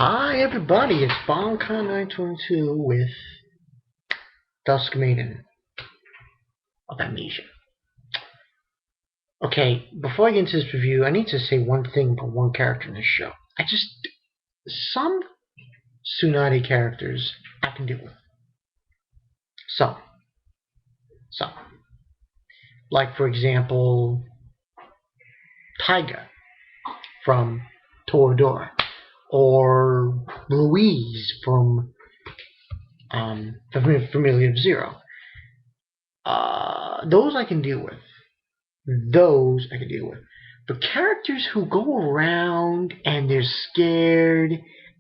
Hi everybody, it's BombCon922 with Dusk Maiden of Amnesia. Okay, before I get into this review, I need to say one thing about one character in this show. Some Tsunade characters I can deal with. Some. Like, for example, Taiga from Toradora, or Louise from Familiar Zero. Those I can deal with. But characters who go around and they're scared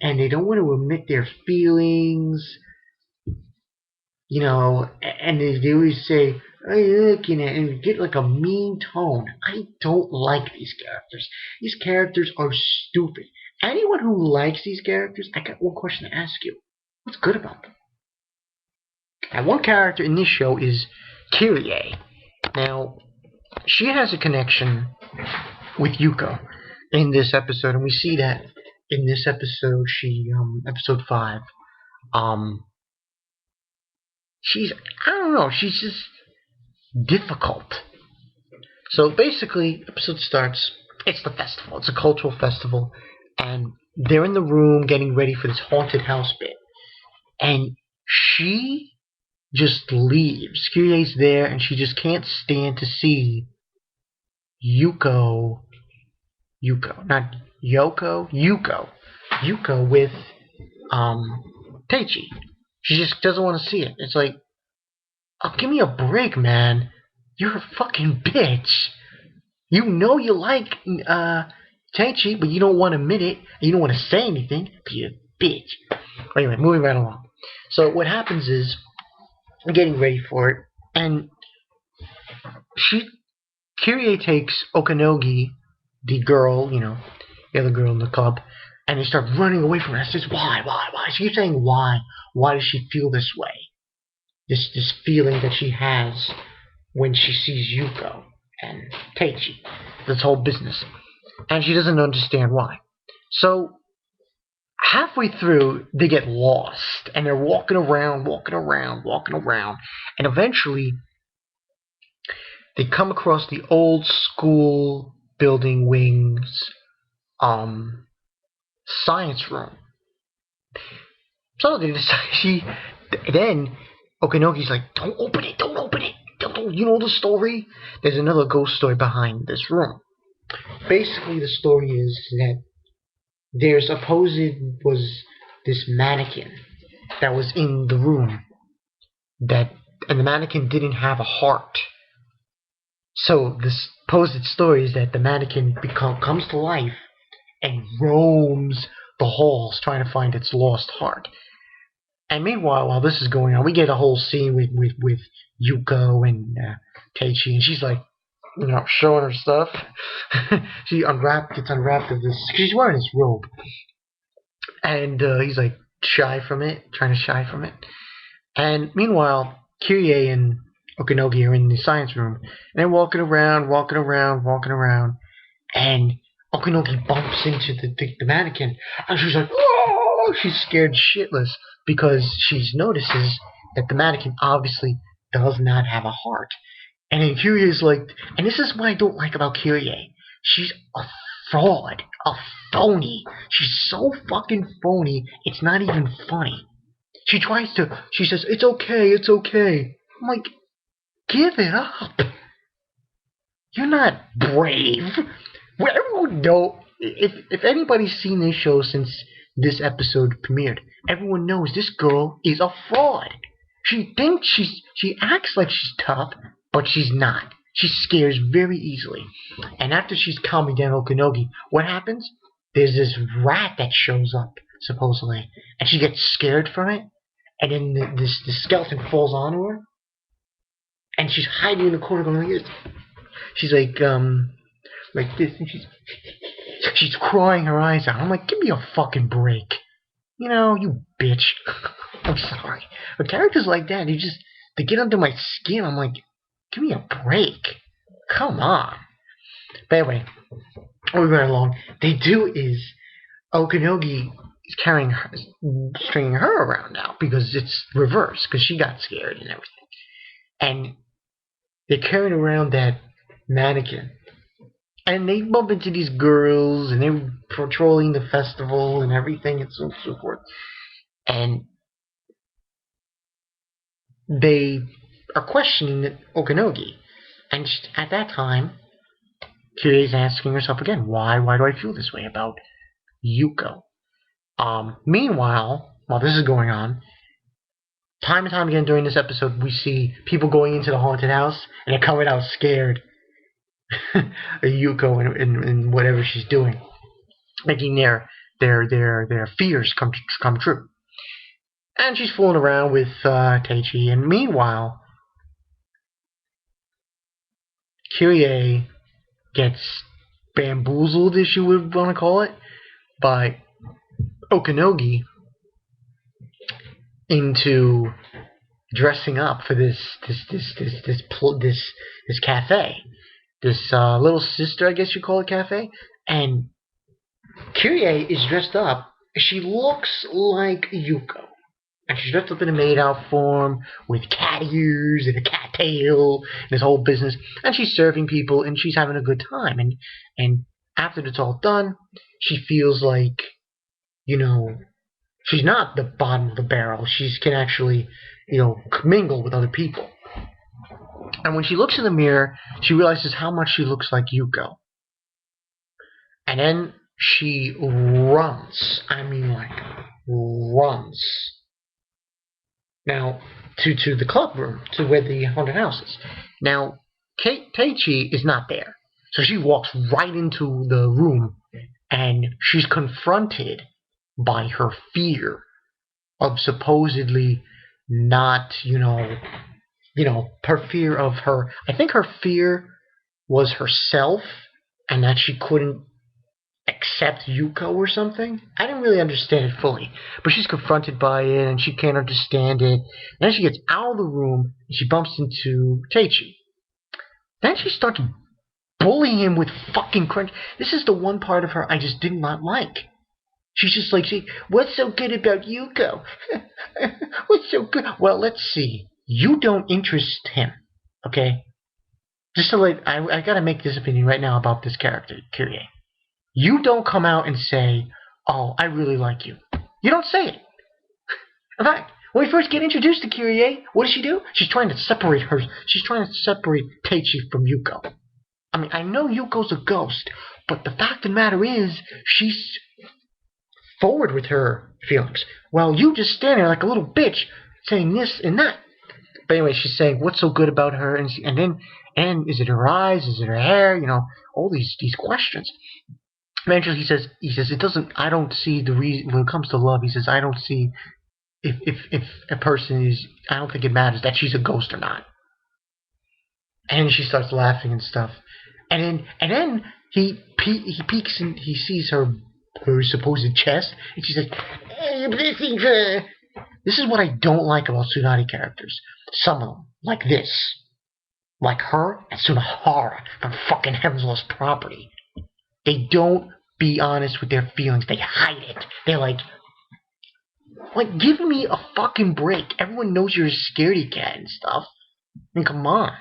and they don't want to admit their feelings, and they always say, "Hey, look," and get like a mean tone. I don't like these characters. These characters are stupid. Anyone who likes these characters, I got one question to ask you. What's good about them? And one character in this show is KIRIE. Now, she has a connection with Yuko in this episode, and we see that in this episode, episode 5, she's, I don't know, she's just difficult. So basically, episode starts, it's the festival, it's a cultural festival, and they're in the room getting ready for this haunted house bit, and she just leaves. Kirie's there, and she just can't stand to see Yuko with TEIICHI. She just doesn't want to see it. It's like, oh, give me a break, man. You're a fucking bitch. You know you like TEIICHI, but you don't want to admit it. You don't want to say anything, but you're a bitch. Anyway, moving right along. So what happens is, I'm getting ready for it, and KIRIE takes Okanogi, the girl, the other girl in the club, and they start running away from her. She says, why? She keeps saying why. Why does she feel this way? This feeling that she has when she sees Yuko and TEIICHI. This whole business. And she doesn't understand why. So, halfway through, they get lost. And they're walking around. And eventually, they come across the old school building wings science room. So they decide, then Okanogi's like, don't open it. Don't, you know the story? There's another ghost story behind this room. Basically, the story is that there was this mannequin that was in the room, and the mannequin didn't have a heart. So the supposed story is that the mannequin comes to life and roams the halls trying to find its lost heart. And meanwhile, while this is going on, we get a whole scene with Yuko and TEIICHI, and she's like, showing her stuff. She gets unwrapped of this, because she's wearing this robe. And he's like trying to shy from it. And meanwhile, KIRIE and Okanogi are in the science room, and they're walking around, and Okanogi bumps into the mannequin, and she's like, oh! She's scared shitless, because she notices that the mannequin obviously does not have a heart. And then KIRIE's like, and this is what I don't like about KIRIE. She's a fraud, a phony. She's so fucking phony, it's not even funny. She says, it's okay. I'm like, give it up. You're not brave. Well, everyone knows. If anybody's seen this show since this episode premiered, everyone knows this girl is a fraud. She acts like she's tough, but she's not. She scares very easily. And after she's calming down Okanogi, what happens? There's this rat that shows up, supposedly, and she gets scared from it, and then the skeleton falls onto her, and she's hiding in the corner going like this. She's like this, and she's crying her eyes out. I'm like, give me a fucking break. You bitch. I'm sorry. But characters like that, they get under my skin. I'm like, give me a break. Come on. But anyway, moving right along. They do is Okanogi is stringing her around now because it's reversed because she got scared and everything. And they're carrying around that mannequin. And they bump into these girls, and they're patrolling the festival and everything, and so on and so forth. And they are questioning Okanogi. And at that time, KIRIE's asking herself again, why do I feel this way about Yuko? Meanwhile, while this is going on, time and time again during this episode, we see people going into the haunted house, and they're coming out scared. Yuko and whatever she's doing, making their fears come true. And she's fooling around with TEIICHI, and meanwhile, KIRIE gets bamboozled, as you would want to call it, by Okanogi into dressing up for this cafe, this little sister, I guess you call it, cafe. And KIRIE is dressed up. She looks like Yuko. And she's dressed up in a maid-out form with cat ears and a cat tail and this whole business. And she's serving people and she's having a good time. And after it's all done, she feels like, you know, she's not the bottom of the barrel. She can actually, you know, mingle with other people. And when she looks in the mirror, she realizes how much she looks like Yuko. And then she runs. I mean, like, runs. Now, to the club room, to where the haunted house is. Now, TEIICHI is not there. So she walks right into the room, and she's confronted by her fear of supposedly not, her fear of her. I think her fear was herself, and that she couldn't accept Yuko or something. I didn't really understand it fully, but she's confronted by it and she can't understand it. And then she gets out of the room and she bumps into TEIICHI. Then she starts bullying him with fucking crunch. This is the one part of her I just did not like. She's just like, what's so good about Yuko? What's so good? Well, let's see. You don't interest him, okay? Just to I gotta make this opinion right now about this character, KIRIE. You don't come out and say, oh, I really like you. You don't say it. In fact, when we first get introduced to KIRIE, what does she do? She's trying to separate her. She's trying to separate TEIICHI from Yuko. I mean, I know Yuko's a ghost, but the fact of the matter is, she's forward with her feelings. Well, you just stand there like a little bitch saying this and that. But anyway, she's saying what's so good about her, and is it her eyes? Is it her hair? You know, all these questions. Eventually, he says it doesn't. I don't see the reason when it comes to love. He says I don't see if a person is. I don't think it matters that she's a ghost or not. And she starts laughing and stuff. And then he peeks and he sees her supposed chest, and she says, this is what I don't like about Tsunade characters. Some of them, like this, like her and Sunahara from fucking Hemsworth's Property. They don't be honest with their feelings. They hide it. They're like, give me a fucking break. Everyone knows you're a scaredy cat and stuff. I mean, come on.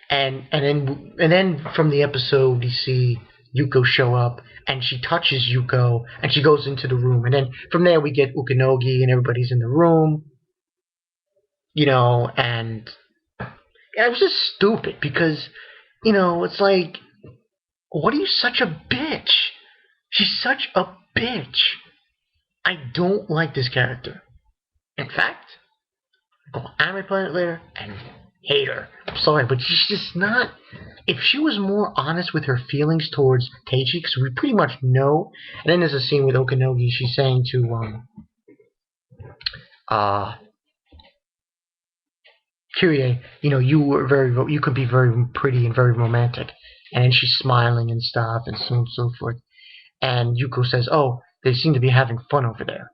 And then from the episode, you see Yuko show up, and she touches Yuko, and she goes into the room. And then from there, we get Ukanogi, and everybody's in the room. You know, and it was just stupid because, you know, it's like, what are you such a bitch? She's such a bitch. I don't like this character. In fact, I'll go on Anime Planet later and hate her. I'm sorry, but she's just not. If she was more honest with her feelings towards TEIICHI, because we pretty much know. And then there's a scene with Okanogi. She's saying to KIRIE, you know, you could be very pretty and very romantic. And then she's smiling and stuff, and so on and so forth. And Yuko says, oh, they seem to be having fun over there.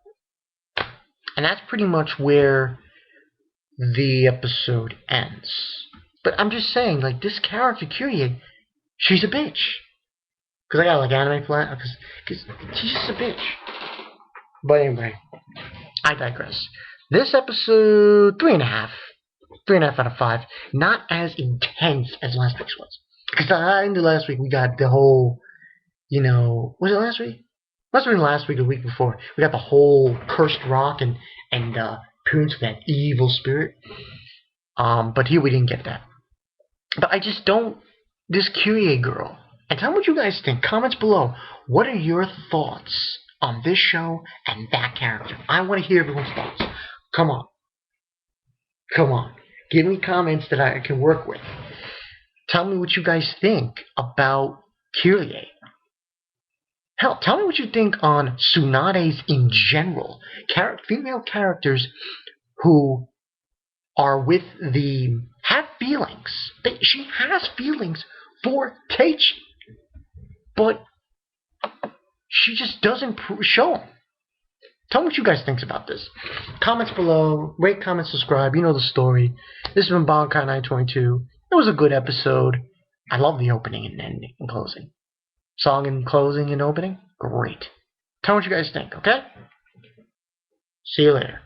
And that's pretty much where the episode ends. But I'm just saying, like, this character, KIRIE, she's a bitch. Because I got like anime flat. Because she's just a bitch. But anyway, I digress. This episode, 3.5. 3.5 out of 5. Not as intense as last week's was. Because in the last week, we got the whole, was it last week? Must have been last week or the week before. We got the whole cursed rock and appearance of that evil spirit. But here we didn't get that. But I just don't, this KIRIE girl. And tell me what you guys think. Comments below. What are your thoughts on this show and that character? I want to hear everyone's thoughts. Come on. Come on. Give me comments that I can work with. Tell me what you guys think about KIRIE. Hell, tell me what you think on tsunades in general. Female characters who are with have feelings. She has feelings for TEIICHI, but she just doesn't show them. Tell me what you guys think about this. Comments below. Rate, comment, subscribe. You know the story. This has been Bonkai922. It was a good episode. I love the opening and ending and closing. Song and closing and opening. Great. Tell me what you guys think, okay? See you later.